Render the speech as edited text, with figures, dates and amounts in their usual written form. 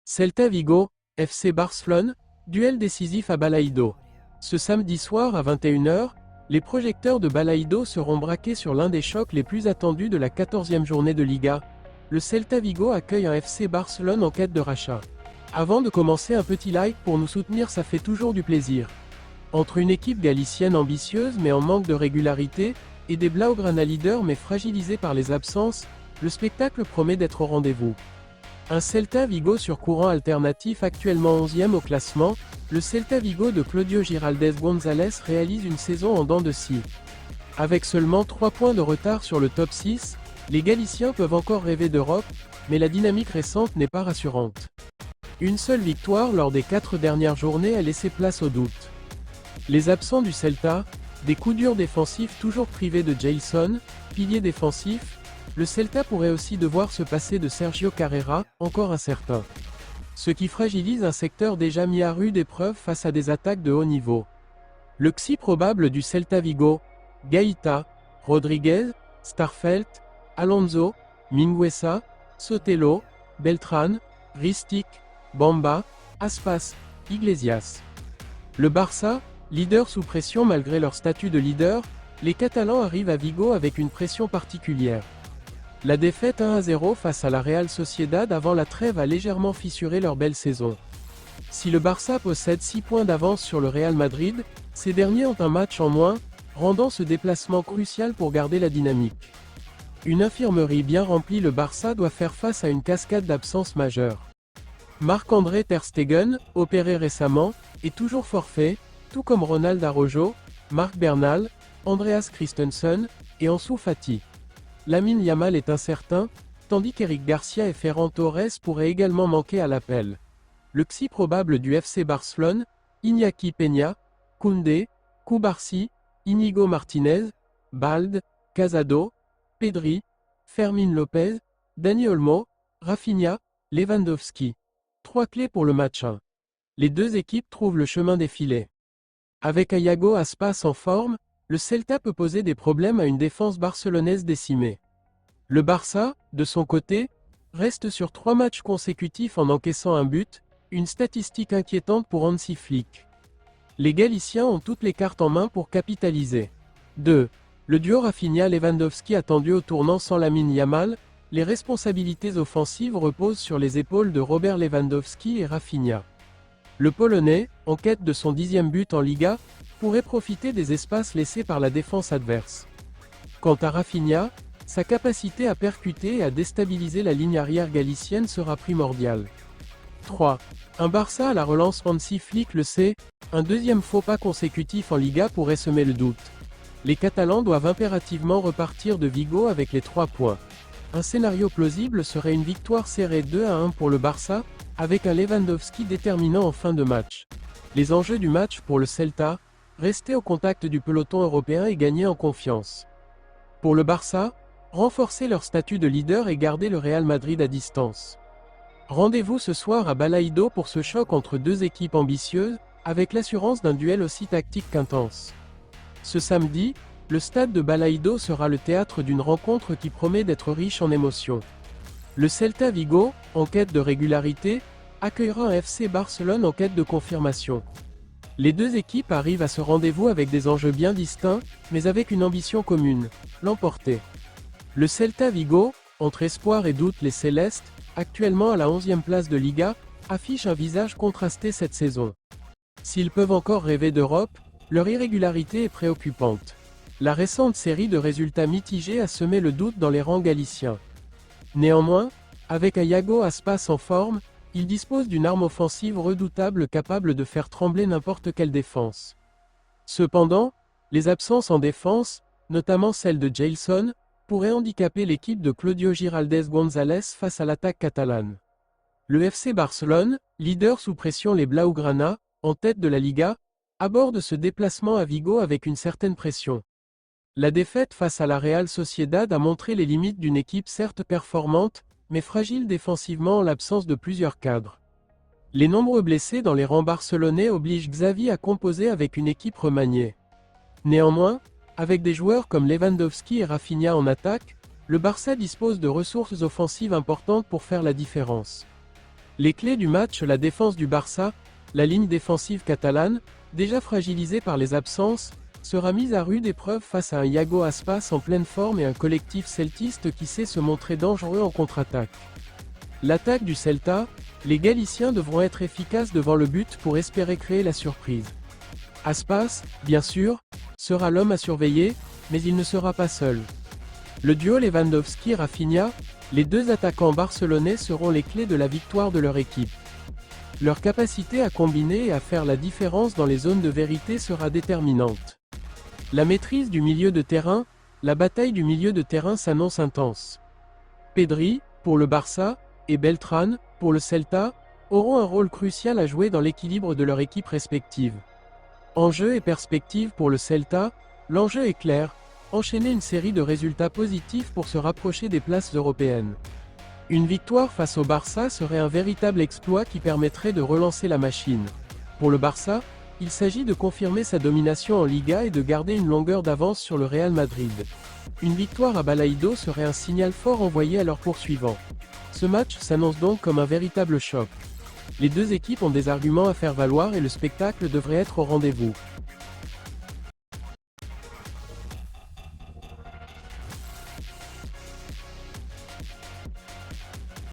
Celta Vigo, FC Barcelone, duel décisif à Balaïdo. Ce samedi soir à 21 h, les projecteurs de Balaïdo seront braqués sur l'un des chocs les plus attendus de la 14e journée de Liga. Le Celta Vigo accueille un FC Barcelone en quête de rachat. Avant de commencer, un petit like pour nous soutenir, ça fait toujours du plaisir. Entre une équipe galicienne ambitieuse mais en manque de régularité, et des Blaugrana leaders mais fragilisés par les absences, le spectacle promet d'être au rendez-vous. Un Celta Vigo sur courant alternatif actuellement 11e au classement, le Celta Vigo de Claudio Giraldez González réalise une saison en dents de scie. Avec seulement 3 points de retard sur le top 6, les Galiciens peuvent encore rêver d'Europe, mais la dynamique récente n'est pas rassurante. Une seule victoire lors des 4 dernières journées a laissé place au doute. Les absents du Celta, des coups durs défensifs toujours privés de Jailson, pilier défensif, le Celta pourrait aussi devoir se passer de Sergio Carrera, encore incertain. Ce qui fragilise un secteur déjà mis à rude épreuve face à des attaques de haut niveau. Le XI probable du Celta Vigo, Gaïta, Rodriguez, Starfelt, Alonso, Mingueza, Sotelo, Beltrán, Ristic, Bamba, Aspas, Iglesias. Le Barça, leader sous pression malgré leur statut de leader, les Catalans arrivent à Vigo avec une pression particulière. La défaite 1-0 face à la Real Sociedad avant la trêve a légèrement fissuré leur belle saison. Si le Barça possède 6 points d'avance sur le Real Madrid, ces derniers ont un match en moins, rendant ce déplacement crucial pour garder la dynamique. Une infirmerie bien remplie, le Barça doit faire face à une cascade d'absences majeures. Marc-André Ter Stegen, opéré récemment, est toujours forfait, tout comme Ronald Araujo, Marc Bernal, Andreas Christensen et Ansu Fati. Lamine Yamal est incertain, tandis qu'Eric Garcia et Ferran Torres pourraient également manquer à l'appel. Le XI probable du FC Barcelone, Iñaki Peña, Koundé, Cubarsí, Íñigo Martínez, Balde, Casado, Pedri, Fermín López, Dani Olmo, Rafinha, Lewandowski. 3 clés pour le match 1. Les deux équipes trouvent le chemin des filets. Avec Iago Aspas en forme, le Celta peut poser des problèmes à une défense barcelonaise décimée. Le Barça, de son côté, reste sur 3 matchs consécutifs en encaissant un but, une statistique inquiétante pour Hansi Flick. Les Galiciens ont toutes les cartes en main pour capitaliser. 2. Le duo Rafinha-Lewandowski attendu au tournant sans Lamine Yamal, les responsabilités offensives reposent sur les épaules de Robert Lewandowski et Rafinha. Le Polonais, en quête de son 10e but en Liga, pourrait profiter des espaces laissés par la défense adverse. Quant à Rafinha, sa capacité à percuter et à déstabiliser la ligne arrière galicienne sera primordiale. 3. Un Barça à la relance. Hansi Flick le sait, un deuxième faux pas consécutif en Liga pourrait semer le doute. Les Catalans doivent impérativement repartir de Vigo avec les 3 points. Un scénario plausible serait une victoire serrée 2-1 pour le Barça, avec un Lewandowski déterminant en fin de match. Les enjeux du match pour le Celta, rester au contact du peloton européen et gagner en confiance. Pour le Barça, renforcer leur statut de leader et garder le Real Madrid à distance. Rendez-vous ce soir à Balaïdo pour ce choc entre deux équipes ambitieuses, avec l'assurance d'un duel aussi tactique qu'intense. Ce samedi, le stade de Balaïdo sera le théâtre d'une rencontre qui promet d'être riche en émotions. Le Celta Vigo, en quête de régularité, accueillera un FC Barcelone en quête de confirmation. Les deux équipes arrivent à ce rendez-vous avec des enjeux bien distincts, mais avec une ambition commune, l'emporter. Le Celta Vigo, entre espoir et doute, les Célestes, actuellement à la 11e place de Liga, affiche un visage contrasté cette saison. S'ils peuvent encore rêver d'Europe, leur irrégularité est préoccupante. La récente série de résultats mitigés a semé le doute dans les rangs galiciens. Néanmoins, avec un Iago Aspas en forme, il dispose d'une arme offensive redoutable capable de faire trembler n'importe quelle défense. Cependant, les absences en défense, notamment celle de Jailson, pourraient handicaper l'équipe de Claudio Giraldez González face à l'attaque catalane. Le FC Barcelone, leader sous pression, les Blaugrana, en tête de la Liga, aborde ce déplacement à Vigo avec une certaine pression. La défaite face à la Real Sociedad a montré les limites d'une équipe certes performante, mais fragile défensivement en l'absence de plusieurs cadres. Les nombreux blessés dans les rangs barcelonais obligent Xavi à composer avec une équipe remaniée. Néanmoins, avec des joueurs comme Lewandowski et Rafinha en attaque, le Barça dispose de ressources offensives importantes pour faire la différence. Les clés du match: la défense du Barça. La ligne défensive catalane, déjà fragilisée par les absences, sera mise à rude épreuve face à un Iago Aspas en pleine forme et un collectif celtiste qui sait se montrer dangereux en contre-attaque. L'attaque du Celta, les Galiciens devront être efficaces devant le but pour espérer créer la surprise. Aspas, bien sûr, sera l'homme à surveiller, mais il ne sera pas seul. Le duo Lewandowski-Rafinha, les deux attaquants barcelonais seront les clés de la victoire de leur équipe. Leur capacité à combiner et à faire la différence dans les zones de vérité sera déterminante. La maîtrise du milieu de terrain, la bataille du milieu de terrain s'annonce intense. Pedri, pour le Barça, et Beltrán, pour le Celta, auront un rôle crucial à jouer dans l'équilibre de leur équipe respective. Enjeu et perspective pour le Celta, l'enjeu est clair: enchaîner une série de résultats positifs pour se rapprocher des places européennes. Une victoire face au Barça serait un véritable exploit qui permettrait de relancer la machine. Pour le Barça, il s'agit de confirmer sa domination en Liga et de garder une longueur d'avance sur le Real Madrid. Une victoire à Balaído serait un signal fort envoyé à leurs poursuivants. Ce match s'annonce donc comme un véritable choc. Les deux équipes ont des arguments à faire valoir et le spectacle devrait être au rendez-vous.